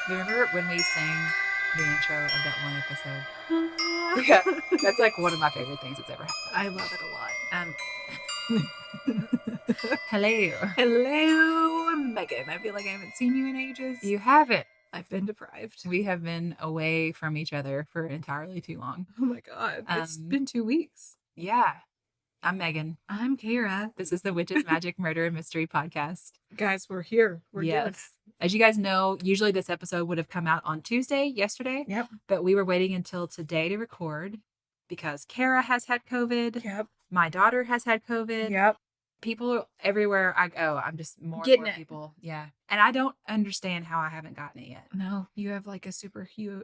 Remember when we sang the intro of that one episode? Yeah, that's like one of my favorite things that's ever happened. I love it a lot. Hello. Hello, Megan. I feel like I haven't seen you in ages. You haven't. I've been deprived. We have been away from each other for entirely too long. Oh my God. It's been 2 weeks. Yeah. I'm Megan. I'm Kara. This is the Witches, Magic, Murder, and Mystery podcast. Guys, we're here. We're doing it. As you guys know, usually this episode would have come out on Tuesday, yesterday. Yep. But we were waiting until today to record because Kara has had COVID. Yep. My daughter has had COVID. Yep. People everywhere I go, I'm just more Getting and more it. people. Yeah. And I don't understand how I haven't gotten it yet. No, you have like a superhuman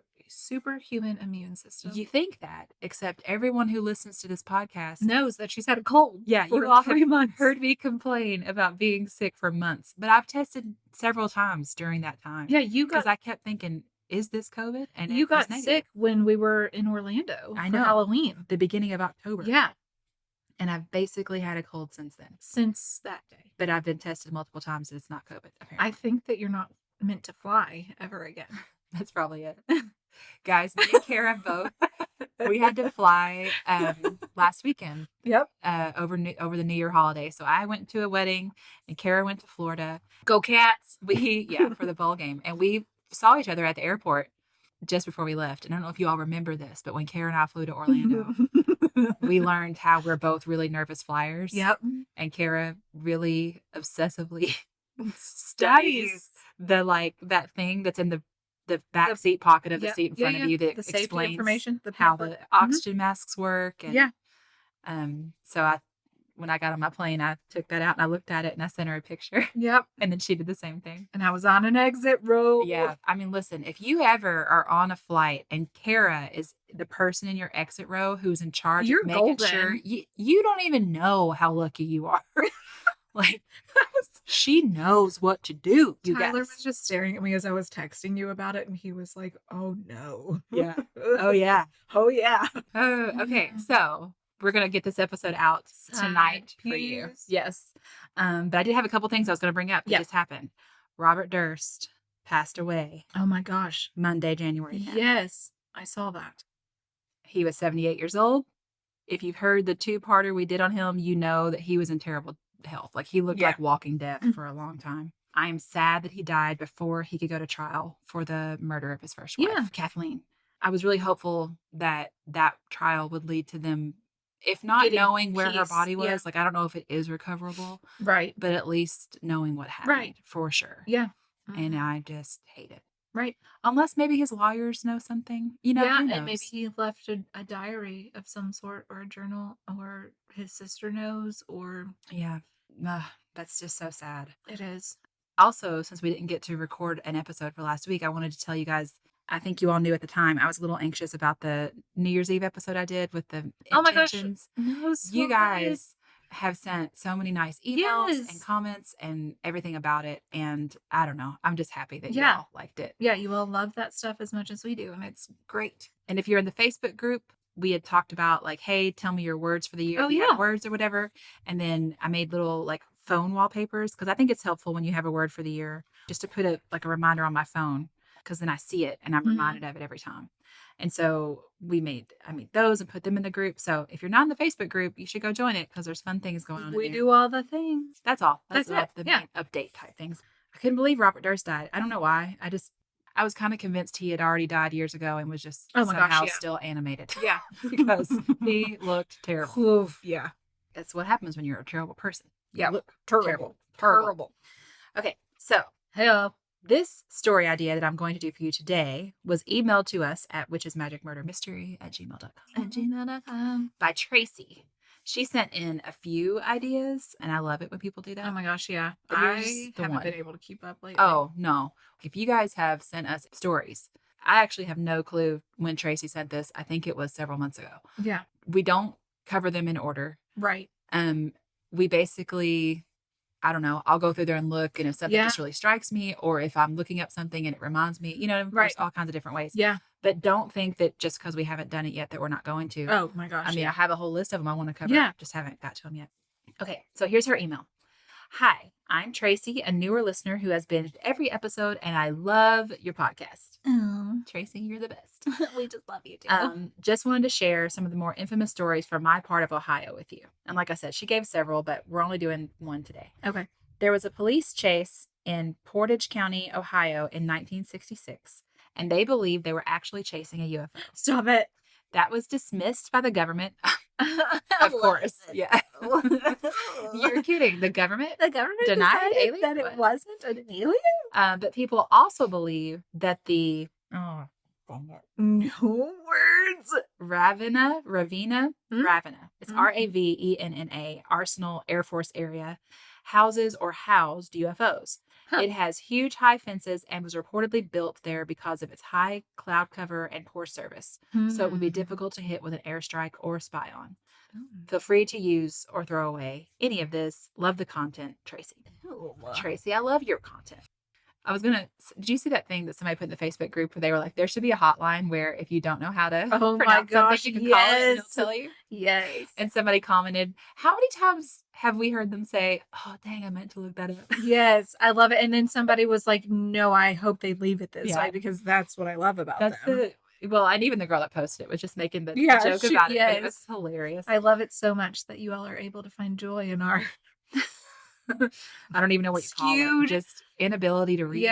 immune system. You think that, except everyone who listens to this podcast knows that she's had a cold. Yeah, for you all 3 have months. heard me complain about being sick for months, but I've tested several times during that time. Yeah, you got. Because I kept thinking, is this COVID? And You it was got negative. sick when we were in Orlando. I for know. Halloween. The beginning of October. Yeah, And I've basically had a cold since then. since that day. But I've been tested multiple times and it's not COVID, apparently. I think that you're not meant to fly ever again. That's probably it. Guys, me and Kara both, we had to fly last weekend Yep. over the New Year holiday. So I went to a wedding and Kara went to Florida. Go Cats. For the ball game. And we saw each other at the airport just before we left. And I don't know if you all remember this, but when Kara and I flew to Orlando, we learned how we're both really nervous flyers. Yep. And Kara really obsessively Studies. that thing that's in the back seat pocket of the Yep. seat in front of you that the safety explains information, how pamphlet. the oxygen masks work. And, Yeah. So when I got on my plane, I took that out and I looked at it and I sent her a picture. Yep. And then she did the same thing. And I was on an exit row. Yeah. I mean, listen, if you ever are on a flight and Kara is the person in your exit row who's in charge You're of making golden. sure you don't even know how lucky you are. Like, she knows what to do. You Tyler guys. was just staring at me as I was texting you about it, and he was like, "Oh no." Yeah. Oh, yeah. Oh yeah. Oh, okay. So we're going to get this episode out tonight Side for you. piece. Yes. But I did have a couple things I was going to bring up that Yeah. just happened. Robert Durst passed away Oh my gosh. Monday, January 10th. Yes, I saw that. He was 78 years old. If you've heard the two-parter we did on him, you know that he was in terrible health. Like, he looked Yeah. like walking death for a long time. I am sad that he died before he could go to trial for the murder of his first wife, Yeah. Kathleen. I was really hopeful that that trial would lead to them, if not Getting knowing where her peace, body was, yeah. like, I don't know if it is recoverable, Right. but at least knowing what happened Right. for sure. Yeah. And I just hate it. Right. Unless maybe his lawyers know something, Yeah, who knows? and maybe he left a diary of some sort or a journal, or his sister knows, or Yeah. Ugh, that's just so sad. it is. Also, since we didn't get to record an episode for last week, I wanted to tell you guys, I think you all knew at the time, I was a little anxious about the New Year's Eve episode I did with the Oh my gosh. intentions. No, You guys have sent so many nice emails Yes. and comments and everything about it. And I don't know. I'm just happy that Yeah. you all liked it. Yeah, you will love that stuff as much as we do, and it's great. And if you're in the Facebook group, we had talked about like, hey, tell me your words for the year. Oh, if you have yeah. words or whatever. And then I made little like phone wallpapers because I think it's helpful when you have a word for the year just to put a reminder on my phone, because then I see it and I'm Mhm. reminded of it every time. And so I made those and put them in the group. So if you're not in the Facebook group, you should go join it because there's fun things going on. We in there. do all the things. That's all. That's all it. the Yeah. main update type things. I couldn't believe Robert Durst died. I don't know why. I was kind of convinced he had already died years ago and was just Oh my gosh, somehow yeah. still animated Yeah. because he looked terrible. Oof, yeah. That's what happens when you're a terrible person. You Yeah. look Terrible. Terrible. Okay, so this story idea that I'm going to do for you today was emailed to us at witchesmagicmurdermystery@gmail.com by Traci. She sent in a few ideas, and I love it when people do that. Oh my gosh, yeah. But here's I the haven't one. been able to keep up lately. Oh, no. If you guys have sent us stories, I actually have no clue when Traci sent this. I think it was several months ago. Yeah. We don't cover them in order. Right. We basically, I don't know, I'll go through there and look, and if something Yeah. just really strikes me, or if I'm looking up something and it reminds me, Right. there's all kinds of different ways. Yeah. But don't think that just because we haven't done it yet that we're not going to. Oh my gosh. I mean, I have a whole list of them I want to cover. Yeah. Just haven't got to them yet. Okay, so here's her email. Hi, I'm Traci, a newer listener who has binged every episode, and I love your podcast. Oh, Traci, you're the best. we just love you too. Just wanted to share some of the more infamous stories from my part of Ohio with you. And like I said, she gave several, but we're only doing one today. Okay. There was a police chase in Portage County, Ohio in 1966, and they believed they were actually chasing a UFO. Stop it. That was dismissed by the government. Of course. Yeah. You're kidding. The government The government denied decided alien? that it What? wasn't an alien? But people also believe that the No words. Ravena, Hmm? Ravena. It's Hmm. Ravenna, Arsenal Air Force area, houses or housed UFOs. Huh. It has huge high fences and was reportedly built there because of its high cloud cover and poor service. So it would be difficult to hit with an airstrike or spy on. Feel free to use or throw away any of this. Love the content, Traci. Traci, I love your content. Did you see that thing that somebody put in the Facebook group where they were like, there should be a hotline where if you don't know how to Oh my pronounce gosh, something, you can call it and it'll yes. tell you? Yes. And somebody commented, how many times have we heard them say, oh, dang, I meant to look that up? Yes, I love it. And then somebody was like, no, I hope they leave it this Yeah. way because that's what I love about them. And even the girl that posted it was just making the Yeah, joke she- about it. But it yes. was hilarious. I love it so much that you all are able to find joy in our I don't even know what you call it. Skewed. Just inability to read.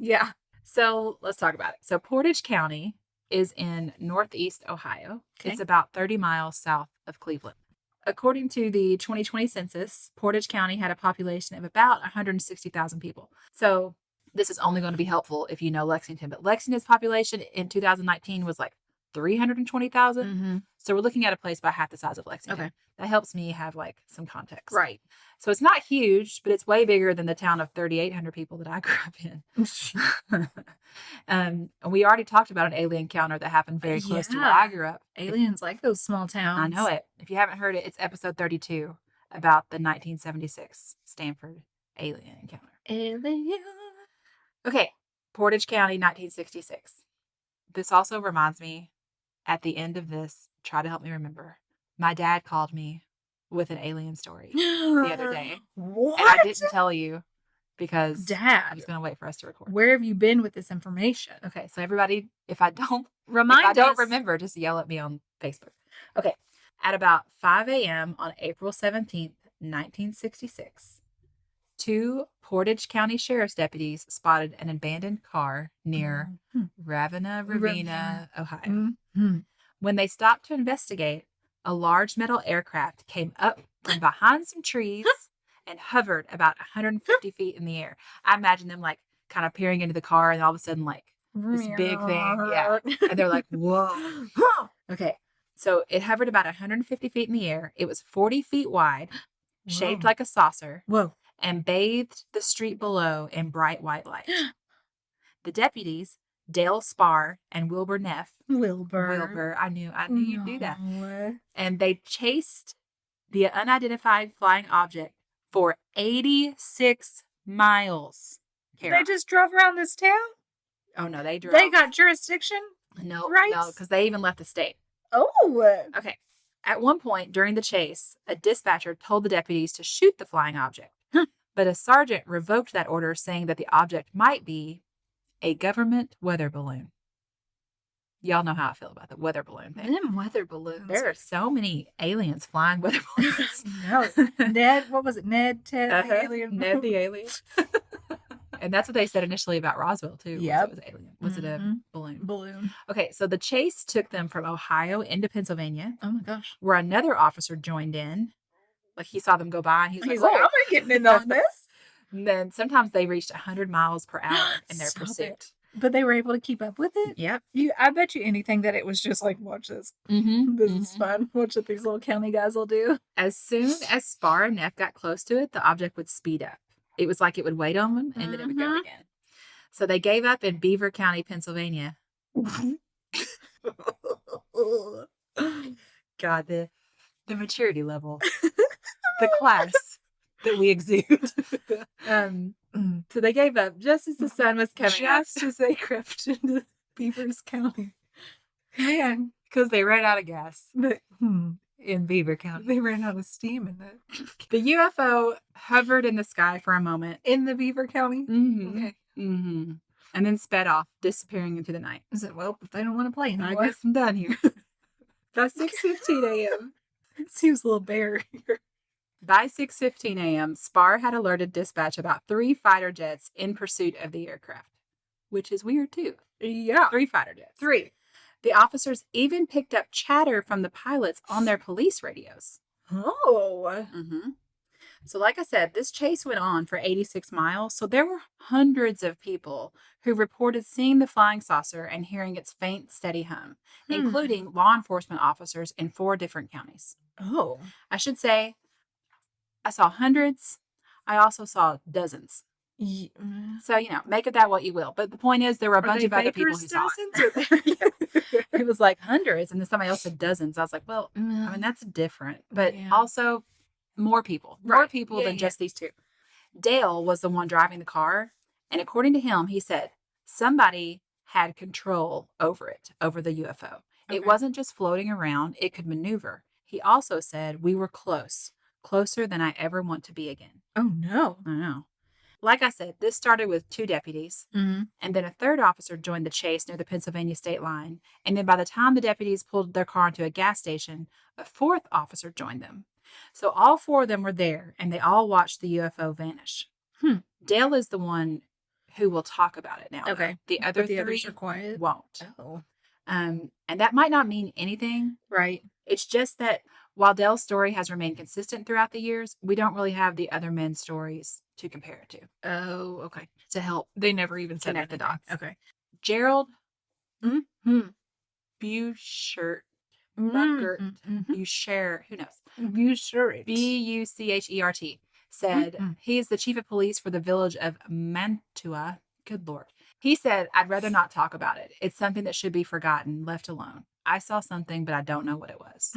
Yeah. So let's talk about it. So Portage County is in northeast Ohio. Okay. It's about 30 miles south of Cleveland. According to the 2020 census, Portage County had a population of about 160,000 people. So this is only going to be helpful if you know Lexington. But Lexington's population in 2019 was like 320,000. Mm-hmm. So we're looking at a place about half the size of Lexington. Okay. That helps me have like some context. Right. So it's not huge, but it's way bigger than the town of 3,800 people that I grew up in. We already talked about an alien encounter that happened very close to where Yeah. I grew up. Aliens like those small towns. I know it. If you haven't heard it, it's episode 32 about the 1976 Stanford alien encounter. Alien. Okay, Portage County, 1966. This also reminds me, at the end of this, try to help me remember. My dad called me with an alien story the other day. What? And I didn't tell you because I Dad, was going to wait for us to record. where have you been with this information? Okay, so everybody, if I don't Remind us. remember, just yell at me on Facebook. Okay, at about 5 a.m. on April 17th, 1966, 2 Portage County Sheriff's deputies spotted an abandoned car near Ravenna, Ohio. Mhm. When they stopped to investigate, a large metal aircraft came up from behind some trees and hovered about 150 feet in the air. I imagine them like kind of peering into the car and all of a sudden like this big thing. Yeah. And they're like, whoa. Okay. So it hovered about 150 feet in the air. It was 40 feet wide, shaped Whoa. like a saucer, Whoa. and bathed the street below in bright white light. The deputies, Dale Spar and Wilbur Neff, Wilbur. I knew you'd do that. No. And they chased the unidentified flying object for 86 miles. They just drove around this town? Oh no, they drove. They got jurisdiction? no, rights? because they even left the state. Oh. Okay. At one point during the chase, a dispatcher told the deputies to shoot the flying object, but a sergeant revoked that order, saying that the object might be a government weather balloon. Y'all know how I feel about the weather balloon thing. Them weather balloons. There are so many aliens flying weather balloons. No. Ned, what was it? Ned, Ted, the alien. Ned the alien. And that's what they said initially about Roswell, too. was Yep. It was alien. Was it a Mhm. balloon? Balloon. Okay, so the chase took them from Ohio into Pennsylvania, Oh my gosh. where another officer joined in. Like, he saw them go by, and he's He's like, like, "Oh." I'm getting in on this. And then sometimes they reached 100 miles per hour in their Stop pursuit. it. But they were able to keep up with it. Yep. I bet you anything that it was just like, watch this. Mm-hmm. This is fun. Watch what these little county guys will do. As soon as Spar and Neff got close to it, the object would speed up. It was like it would wait on them, and then it would go Mhm. again. So they gave up in Beaver County, Pennsylvania. God, the maturity level, the class that we exude. So they gave up just as the sun was coming up, Just as they crept into Beavers County. Man. because they ran out of gas. But, in Beaver County. They ran out of steam in The UFO hovered in the sky for a moment. in the Beaver County. Mm-hmm. Okay. Mm-hmm. And then sped off, disappearing into the night. Is it, well, if they don't want to play I anymore? guess I'm done here. By 6:15 a.m. Seems a little bare here. By 6:15 a.m., Spar had alerted dispatch about 3 fighter jets in pursuit of the aircraft, which is weird too. Yeah. 3 fighter jets. 3. The officers even picked up chatter from the pilots on their police radios. Oh. Mm-hmm. So like I said, this chase went on for 86 miles. So there were hundreds of people who reported seeing the flying saucer and hearing its faint, steady hum, including law enforcement officers in 4 different counties. Oh. I should say I saw hundreds. I also saw dozens. Yeah. So, make of that what you will. But the point is, there were a bunch of other people who saw it. Yeah. It was like hundreds, and then somebody else said dozens. I was like, well, I mean, that's different. But also more people. More people than just these 2. Dale was the one driving the car. And according to him, he said somebody had control over it, over the UFO. Okay. It wasn't just floating around. It could maneuver. He also said we were closer than I ever want to be again. Oh, no. I know. Like I said, this started with 2 deputies, and then a 3rd officer joined the chase near the Pennsylvania state line. And then by the time the deputies pulled their car into a gas station, a 4th officer joined them. So all 4 of them were there, and they all watched the UFO vanish. Dale is the one who will talk about it now. Okay. The other the 3 others are quiet. Won't. Oh. And that might not mean anything. Right. It's just that while Dale's story has remained consistent throughout the years, we don't really have the other men's stories to compare it to. Oh, okay. To help They never even said connect the anything. dots. Okay. Gerald Buchert. Buchert, Buchert, who knows? Buchert. Buchert said he's the chief of police for the village of Mantua. Good Lord. He said, I'd rather not talk about it. It's something that should be forgotten, left alone. I saw something, but I don't know what it was.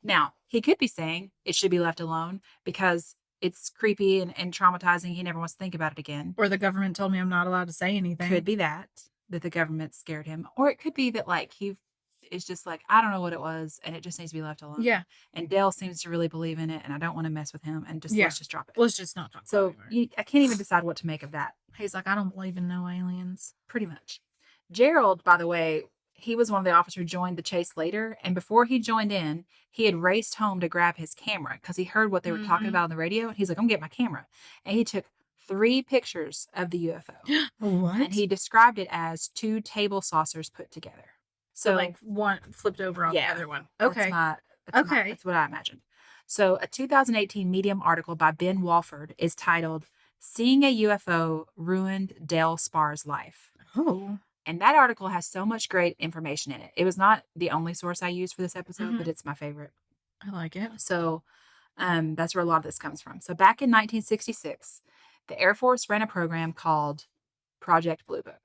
Now, he could be saying it should be left alone because it's creepy and traumatizing. He never wants to think about it again. Or the government told me I'm not allowed to say anything. Could be that the government scared him. Or it could be that, he is just like, I don't know what it was, and it just needs to be left alone. Yeah. And Dale seems to really believe in it, and I don't want to mess with him, and let's just drop it. Let's just not talk about it. I can't even decide what to make of that. He's like, I don't believe in no aliens. Pretty much. Gerald, by the way, he was one of the officers who joined the chase later, and before he joined in, he had raced home to grab his camera because he heard what they were talking about on the radio, and he's like, I'm going to get my camera. And he took 3 pictures of the UFO. What? And he described it as 2 table saucers put together. So one flipped over on the other one. Okay. That's what I imagined. So a 2018 Medium article by Ben Walford is titled, Seeing a UFO Ruined Dale Spar's Life. Oh. And that article has so much great information in it. It was not the only source I used for this episode, but it's my favorite. I like it. So that's where a lot of this comes from. So back in 1966, the Air Force ran a program called Project Blue Book.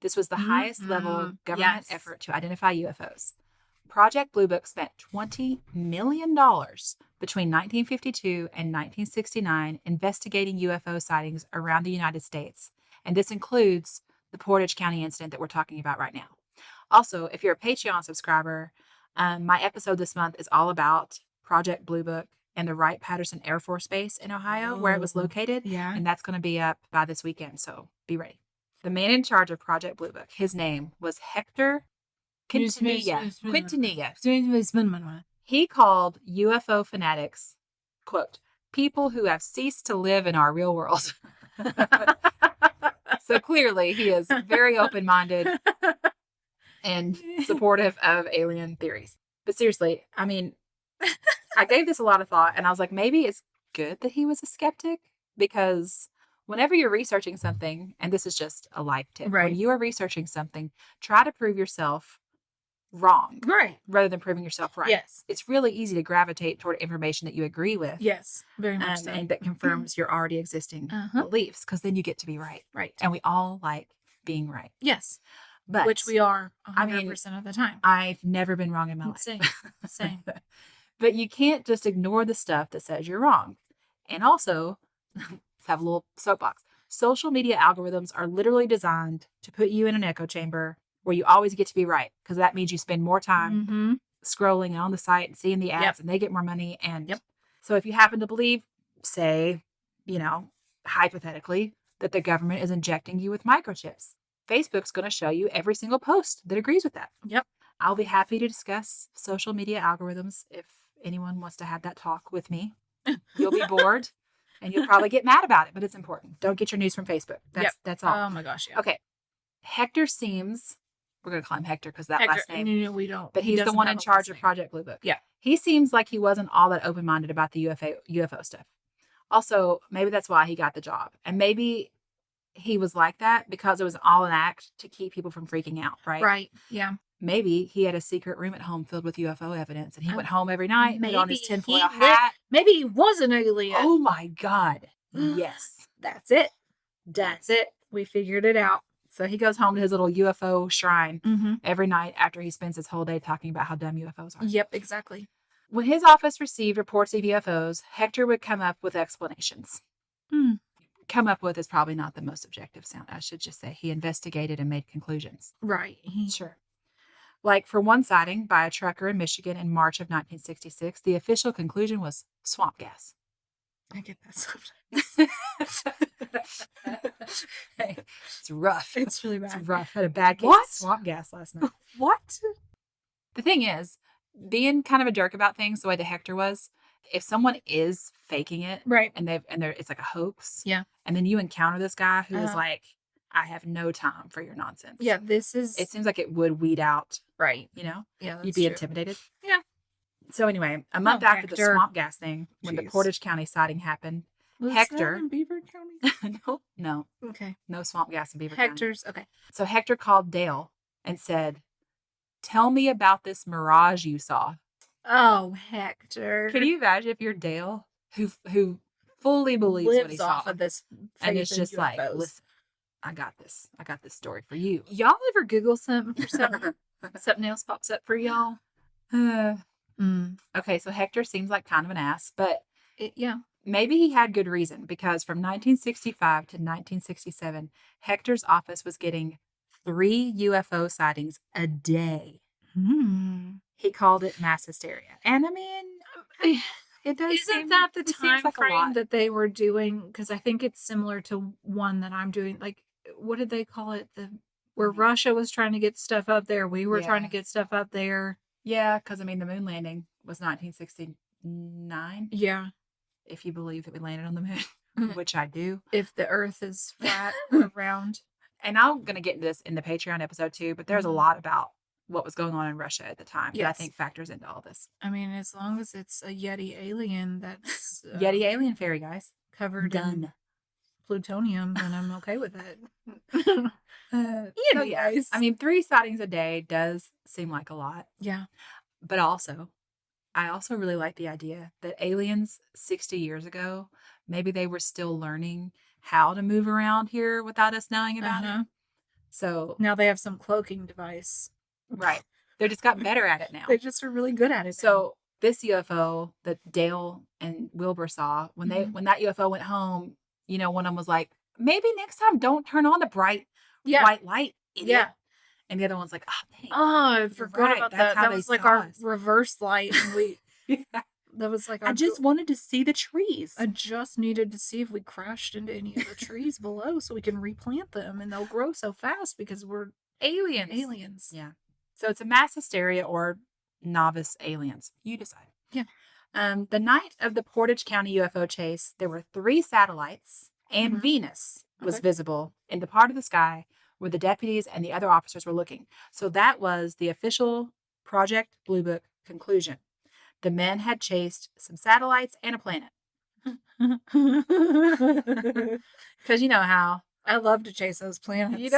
This was the highest level government effort to identify UFOs. Project Blue Book spent $20 million between 1952 and 1969 investigating UFO sightings around the United States. And this includes the Portage County incident that we're talking about right now. Also, if you're a Patreon subscriber, my episode this month is all about Project Blue Book and the Wright-Patterson Air Force Base in Ohio, where it was located. Yeah. And that's going to be up by this weekend, so be ready. The man in charge of Project Blue Book, his name was Hector Quintanilla. He called UFO fanatics, quote, people who have ceased to live in our real world. So clearly he is very open-minded and supportive of alien theories. But seriously, I mean, I gave this a lot of thought, and I was like, maybe it's good that he was a skeptic, because whenever you're researching something, and this is just a life tip, when you are researching something, try to prove yourself wrong. Right. Rather than proving yourself right. Yes. It's really easy to gravitate toward information that you agree with. Yes. Very much so. And that confirms your already existing beliefs, because then you get to be right. Right. And we all like being right. Yes. But which we are 100% of the time. I've never been wrong in my life. Same. But you can't just ignore the stuff that says you're wrong. And also, let's have a little soapbox. Social media algorithms are literally designed to put you in an echo chamber where you always get to be right, because that means you spend more time scrolling on the site and seeing the ads, Yep. and they get more money. And Yep. so if you happen to believe, say, hypothetically, that the government is injecting you with microchips, Facebook's going to show you every single post that agrees with that. Yep. I'll be happy to discuss social media algorithms if anyone wants to have that talk with me. You'll be bored and you'll probably get mad about it, but it's important. Don't get your news from Facebook. That's all. Oh my gosh. Yeah. Okay. Hector seems, we're going to call him Hector because that last name. No, we don't. But he's the one in charge of Project Blue Book. Yeah. He seems like he wasn't all that open-minded about the UFO stuff. Also, maybe that's why he got the job. And maybe he was like that because it was all an act to keep people from freaking out, right? Right. Yeah. Maybe he had a secret room at home filled with UFO evidence and he went home every night, put on his tinfoil hat. Maybe he was an alien. Oh my God. Yes. That's it. That's it. We figured it out. So he goes home to his little UFO shrine Mm-hmm. every night after he spends his whole day talking about how dumb UFOs are. Yep, exactly. When his office received reports of UFOs, Hector would come up with explanations. Come up with is probably not the most objective sound. I should just say he investigated and made conclusions. Right. Sure. Like for one sighting by a trucker in Michigan in March of 1966, the official conclusion was swamp gas. I get that sometimes. Hey, it's rough. It's really bad. It's rough. Had a bad case What? of swamp gas last night. What? The thing is, being kind of a jerk about things the way that Hector was, if someone is faking it, Right. and it's like a hoax, Yeah. and then you encounter this guy who is Uh-huh. like, I have no time for your nonsense. Yeah, this is It seems like it would weed out, right. Yeah, that's you'd be true. intimidated. Yeah. So anyway, a month Oh, after the Hector. swamp gas thing, when the Jeez. Portage County sighting happened, Was Hector- that in Beaver County? no swamp gas in Beaver County. Hector's okay. So Hector called Dale and said, "Tell me about this mirage you saw." Oh, Hector. Can you imagine if you're Dale, who fully believes what he lives saw, off of this and it's faith in just like, UFOs. listen, I got this story for you. Y'all ever Google something for something else pops up for y'all? Okay, so Hector seems like kind of an ass, but Yeah. maybe he had good reason because from 1965 to 1967, Hector's office was getting 3 UFO sightings a day. He called it mass hysteria. And I mean, it does Isn't that the it seems time like a frame lot. that they were doing? Because I think it's similar to one that I'm doing. Like, what did they call it? Where Russia was trying to get stuff up there. We were trying to Yeah. get stuff up there. Yeah, because I mean, the moon landing was 1969, Yeah. if you believe that we landed on the moon, which I do. If the earth is flat or round. And I'm going to get into this in the Patreon episode too, but there's a lot about what was going on in Russia at the time that I Yes. think factors into all this. I mean, as long as it's a Yeti alien that's Yeti alien fairy, guys. covered in Done. plutonium, then I'm okay with it. So yeah, Anyways. I mean, 3 sightings a day does seem like a lot, Yeah. but I also really like the idea that aliens 60 years ago, maybe they were still learning how to move around here without us knowing about it. So, Now they have some cloaking device. right. They just got better at it now. They just are really good at it. So this UFO that Dale and Wilbur saw, when that UFO went home, one of them was like, maybe next time don't turn on the bright white light, idiot. Yeah. And the other one's like, oh, dang. I forgot right. about That's that. how That they was like saw our us. reverse light. And we Yeah. that was like our I just wanted to see the trees. I just needed to see if we crashed into any of the trees below so we can replant them and they'll grow so fast because we're aliens. Yeah. So it's a mass hysteria or novice aliens. You decide. Yeah. The night of the Portage County UFO chase, there were 3 satellites and Venus was visible in the part of the sky where the deputies and the other officers were looking. So that was the official Project Blue Book conclusion. The men had chased some satellites and a planet. Because you know how. I love to chase those planets.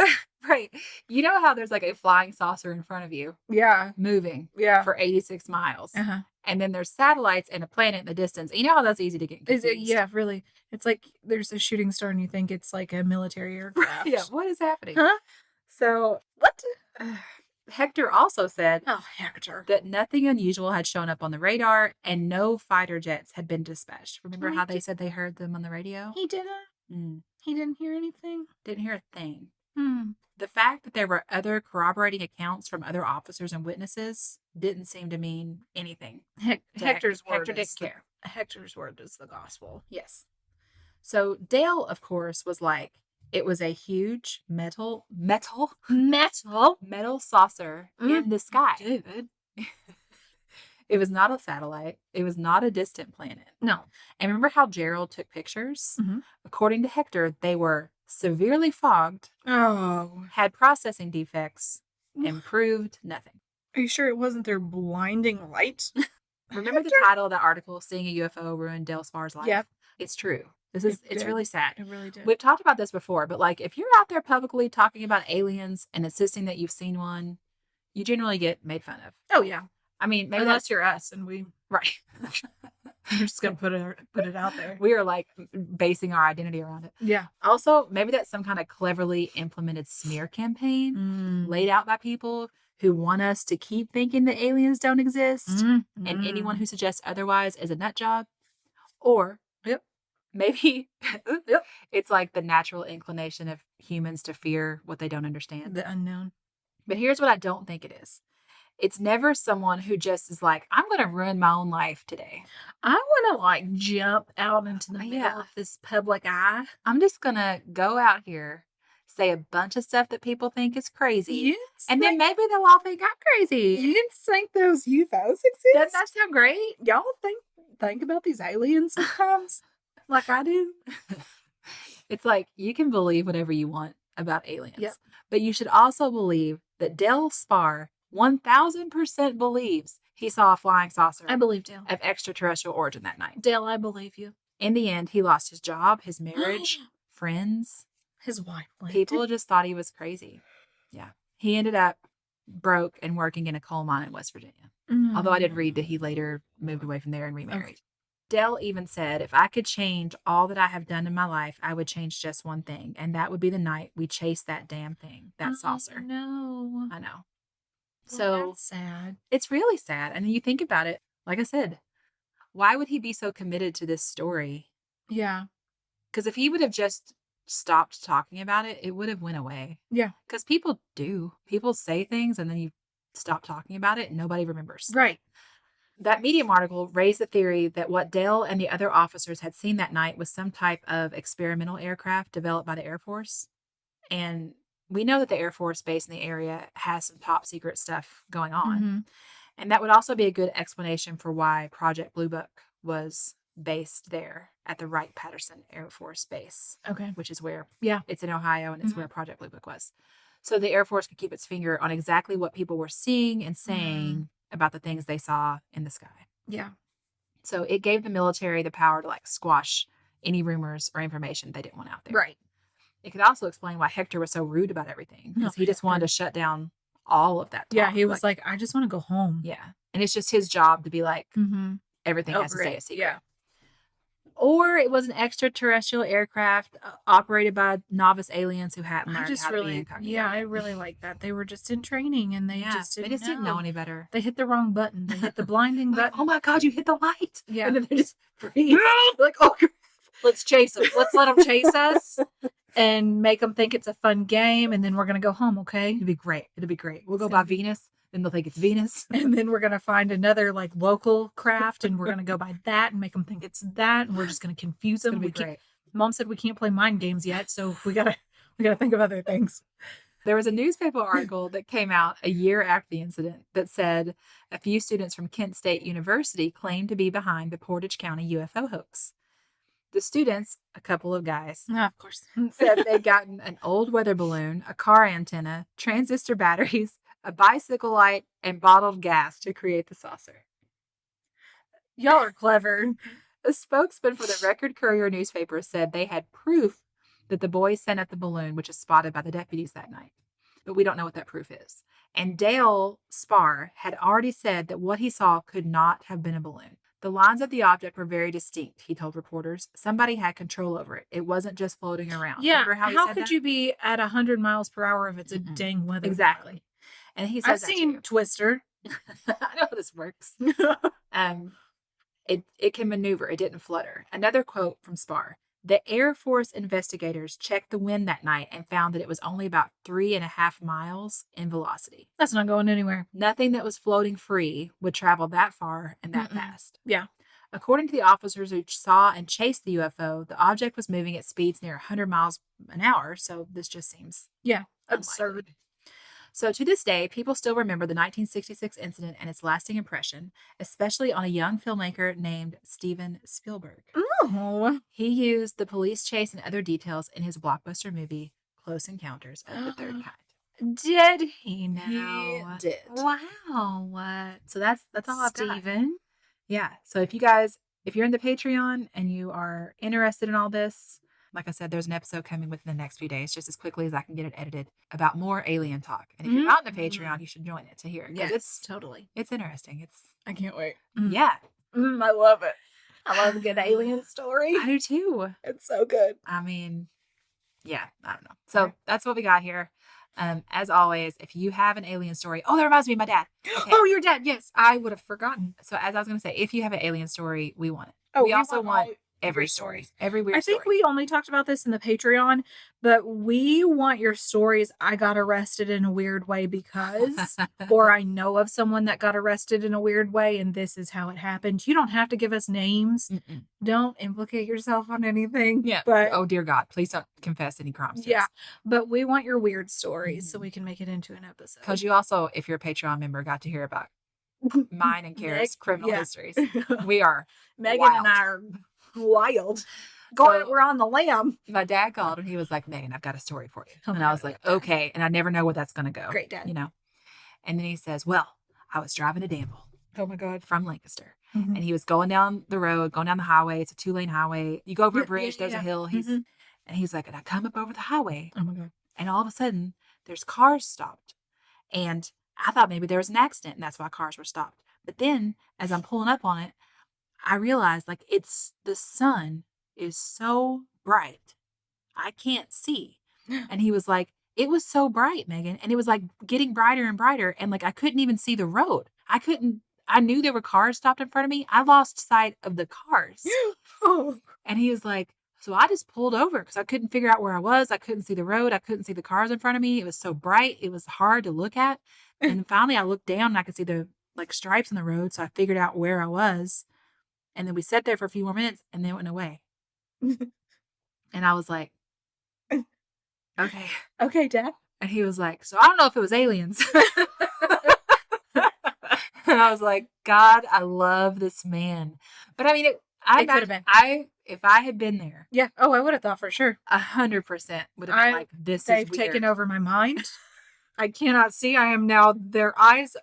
Right. You know how there's like a flying saucer in front of you Yeah. moving Yeah. for 86 miles. Uh-huh. And then there's satellites and a planet in the distance. You know how that's easy to get Is confused. it, yeah, really. It's like there's a shooting star and you think it's like a military aircraft. Yeah. What is happening? Huh? So What? Hector also said Oh, Hector. that nothing unusual had shown up on the radar and no fighter jets had been dispatched. Remember how they said they heard them on the radio? He didn't. Mm. He didn't hear anything. Didn't hear a thing. The fact that there were other corroborating accounts from other officers and witnesses didn't seem to mean anything. Hector's word Hector didn't is care. Hector's word is the gospel. Yes. So Dale, of course, was like, it was a huge metal saucer in the sky. David. It was not a satellite. It was not a distant planet. No. And remember how Gerald took pictures? Mhm. According to Hector, they were severely fogged, had processing defects, and proved nothing. Are you sure it wasn't their blinding light? Remember the title of the article, Seeing a UFO Ruined Dale Sparr's Life? Yep. It's true. It's really sad. It really did. We've talked about this before, but like if you're out there publicly talking about aliens and insisting that you've seen one, you generally get made fun of. Oh yeah. I mean, maybe unless you're us and we right. We're just gonna put it out there. We are like basing our identity around it. Yeah. Also, maybe that's some kind of cleverly implemented smear campaign laid out by people who want us to keep thinking that aliens don't exist, and anyone who suggests otherwise is a nut job. Or maybe it's like the natural inclination of humans to fear what they don't understand. The unknown. But here's what I don't think it is. It's never someone who just is like, I'm going to ruin my own life today. I want to like jump out into the middle of this public eye. I'm just going to go out here, say a bunch of stuff that people think is crazy. And then maybe they'll all think I'm crazy. You think those UFOs exist? Doesn't that sound great? Y'all think about these aliens sometimes like I do? It's like you can believe whatever you want about aliens. Yep. But you should also believe that Dale Spar 1000% believes he saw a flying saucer. I believe Dale. Of extraterrestrial origin that night. Dale, I believe you. In the end, he lost his job, his marriage, friends. His wife. People just thought he was crazy. Yeah. He ended up broke and working in a coal mine in West Virginia. Although I did read that he later moved away from there and remarried. Okay. Dale even said, if I could change all that I have done in my life, I would change just one thing. And that would be the night we chased that damn thing, that saucer. No. I know. Well, so that's sad. It's really sad. And then you think about it, like I said, why would he be so committed to this story? Yeah. Because if he would have just stopped talking about it, it would have went away. Yeah. Because people do. People say things and then you stop talking about it and nobody remembers. Right. That Medium article raised the theory that what Dale and the other officers had seen that night was some type of experimental aircraft developed by the Air Force. And we know that the Air Force base in the area has some top secret stuff going on. And that would also be a good explanation for why Project Blue Book was based there at the Wright-Patterson Air Force Base. Okay. Which is where, it's in Ohio and it's where Project Blue Book was. So the Air Force could keep its finger on exactly what people were seeing and saying about the things they saw in the sky. Yeah. So it gave the military the power to like squash any rumors or information they didn't want out there. Right. It could also explain why Hector was so rude about everything. Because he just wanted to shut down all of that talk. Yeah, he was like, I just want to go home. Yeah. And it's just his job to be like, everything has to stay a secret. Yeah. Or it was an extraterrestrial aircraft operated by novice aliens who hadn't learned how to be incognito. Yeah, I really like that. They were just in training and they just didn't know any better. They hit the wrong button. They hit the blinding button. Oh my God, you hit the light. Yeah. And then they just freeze. Like, oh, let's chase them. Let's let them chase us and make them think it's a fun game. And then we're going to go home, okay? It'd be great. We'll go by Venus. Then they'll think it's Venus. And then we're going to find another like local craft and we're going to go by that and make them think it's that. And we're just going to confuse them. Mom said we can't play mind games yet. So we got to think of other things. There was a newspaper article that came out a year after the incident that said a few students from Kent State University claimed to be behind the Portage County UFO hoax. The students, a couple of guys, of course, said they'd gotten an old weather balloon, a car antenna, transistor batteries, a bicycle light, and bottled gas to create the saucer. Y'all are clever. A spokesman for the Record Courier newspaper said they had proof that the boys sent up the balloon, which is spotted by the deputies that night. But we don't know what that proof is. And Dale Spar had already said that what he saw could not have been a balloon. The lines of the object were very distinct, he told reporters. Somebody had control over it. It wasn't just floating around. Yeah, how could you be at 100 miles per hour if it's a dang weather? Exactly. And he said I've seen Twister. I know how this works. It can maneuver. It didn't flutter. Another quote from Spar. The Air Force investigators checked the wind that night and found that it was only about 3.5 miles in velocity. That's not going anywhere. Nothing that was floating free would travel that far and that fast. Yeah. According to the officers who saw and chased the UFO, the object was moving at speeds near 100 miles an hour, so this just seems absurd. unlikely. So to this day, people still remember the 1966 incident and its lasting impression, especially on a young filmmaker named Steven Spielberg. Oh. He used the police chase and other details in his blockbuster movie, Close Encounters of the Third Kind. Did he now? He did. Wow. What? So that's all I've got. Steven? Yeah. So if you're in the Patreon and you are interested in all this, like I said, there's an episode coming within the next few days, just as quickly as I can get it edited, about more alien talk. And if you're not in the Patreon, you should join it to hear it. Yes, totally. It's interesting. I can't wait. Yeah. I love it. I love a good alien story. I do too. It's so good. I mean, yeah, I don't know. So that's what we got here. As always, if you have an alien story, that reminds me of my dad. Okay. Oh, your dad. Yes, I would have forgotten. So as I was going to say, if you have an alien story, we want it. Oh, we also want all every story, every weird I think story. we only talked about this in the Patreon, but we want your stories. I got arrested in a weird way because, or I know of someone that got arrested in a weird way, and this is how it happened. You don't have to give us names. Mm-mm. Don't implicate yourself on anything. Yeah. But oh dear God, please don't confess any crimes. to yeah, us. but we want your weird stories so we can make it into an episode. Because you also, if you're a Patreon member, got to hear about mine and Kara's criminal histories. We are Megan wild. and I are wild. So- We're on the lam. My dad called and he was like, Megan, I've got a story for you. Oh and my I was God, like, Dad. okay. And I never know where that's going to go. Great dad. You know? And then he says, well, I was driving to Danville Oh my God. from Lancaster. Mhm. And he was going down the road, going down the highway. It's a 2-lane highway. You go over Yeah, a bridge, yeah, there's yeah. a hill. Mhm. And he's like, and I come up over the highway. Oh my God. And all of a sudden, there's cars stopped. And I thought maybe there was an accident and that's why cars were stopped. But then as I'm pulling up on it, I realized like the sun is so bright. I can't see. And he was like, it was so bright, Megan. And it was like getting brighter and brighter. And like, I couldn't even see the road. I knew there were cars stopped in front of me. I lost sight of the cars. Oh. And he was like, so I just pulled over because I couldn't figure out where I was. I couldn't see the road. I couldn't see the cars in front of me. It was so bright. It was hard to look at. And finally I looked down and I could see the like stripes on the road. So I figured out where I was. And then we sat there for a few more minutes and then it went away. And I was like, okay. Okay, Dad. And he was like, so I don't know if it was aliens. And I was like, God, I love this man. But I mean, it could have been. If I had been there, Yeah. Oh, I would have thought for sure. 100% would have been like, this is They've weird. taken over my mind. I cannot see. I am now their eyes.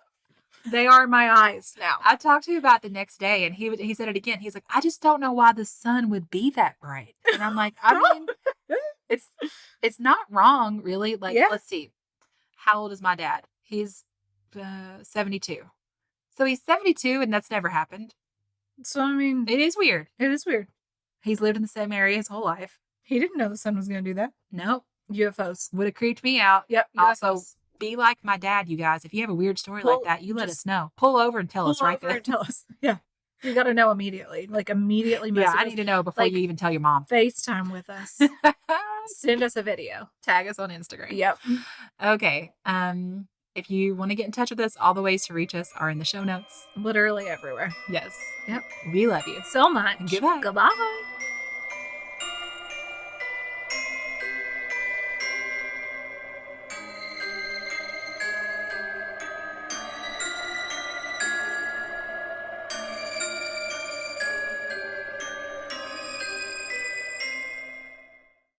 They are my eyes now. I talked to him about it the next day, and he said it again. He's like, I just don't know why the sun would be that bright. And I'm like, I mean, it's not wrong, really. Like, Yeah. let's see, how old is my dad? He's 72. So he's 72, and that's never happened. So, I mean, It is weird. it is weird. He's lived in the same area his whole life. He didn't know the sun was going to do that. Nope, UFOs. would have creeped me out. Yep. Also, UFOs. be like my dad, you guys. If you have a weird story Pull- like that, you let just us know. Pull over and tell us Pull right over there. and tell us. Yeah. You got to know immediately. Like, immediately Yeah, message I us. need to know before Like- you even tell your mom. FaceTime with us. Send us a video. Tag us on Instagram. Yep. Okay. If you want to get in touch with us, all the ways to reach us are in the show notes. Literally everywhere. Yes. Yep. We love you. So much. Goodbye. Goodbye.